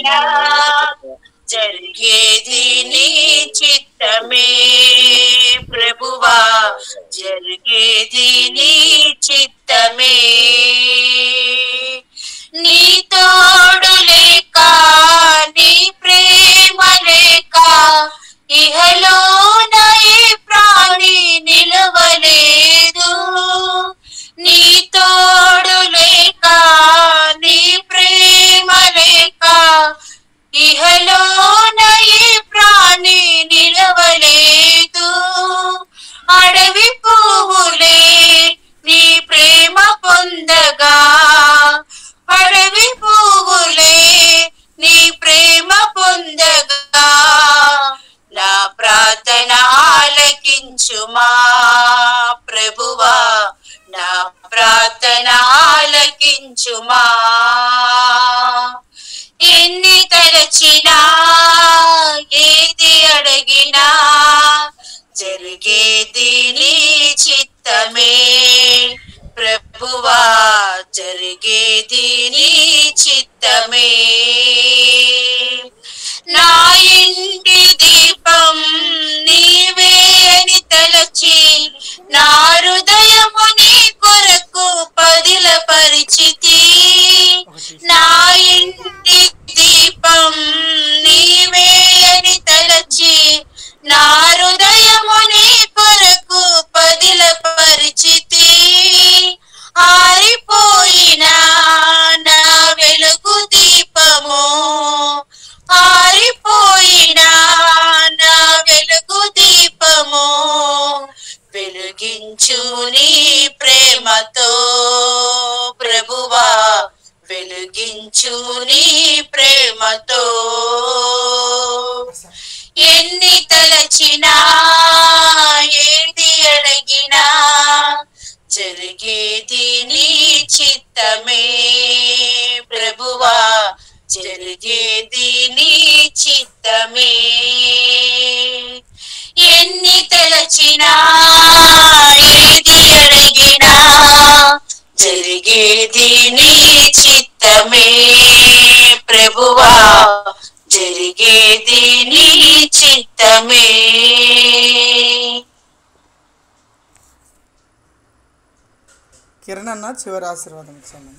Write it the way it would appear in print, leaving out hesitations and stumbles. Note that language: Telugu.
అడగినా జరిగేది నీ చిత్తమే ప్రభువా, జరిగేది నీ చిత్తమే. నీ తోడు లేక నీ ప్రేమ లేక ఇహలోన ఈ ప్రాణి నిలవలేదు. నీ తోడు లేక నీ ప్రేమ లేక ఇహలోన ఈ ప్రాణి నిలవలేదు. అడవి పువ్వులే నీ ప్రేమ పొందగా, అడవి పువ్వులే నీ ప్రేమ పొందగా, నా ప్రార్థన ఆలకించుమా ప్రభువా, నా ప్రార్థన ఆలకించుమా. ఎన్ని తలచినా ఏది అడిగినా జరిగేది నీ చిత్తమే ప్రభువా, జరిగేది నీ చిత్తమే. నా ఇంటి దీపం నీవే అని తలచి నా హృదయము నీ కొరకు పదిల పరిచితి. నా ఇంటి దీపం నీవే అని తలచి నా హృదయము నీ కొరకు పదిల పరిచితి. ఆరిపోయిన నా వెలుగు దీపము, ఆరిపోయిన నా వెలుగు దీపము వెలిగించు నీ ప్రేమతో ప్రభువా, వెలిగించు నీ ప్రేమతో. ఎన్ని తలచినా ఏది అడిగినా జరిగేది నీ చిత్తమే ప్రభువా, జరిగేది నీ చిత్తమే. ఎన్ని తలచినా ఏది అడిగినా జరిగేది నీ చిత్తమే ప్రభువా, జరిగేది నీ చిత్తమే. కిరణ్ అన్న చివరి ఆశీర్వాదం ఇచ్చాను.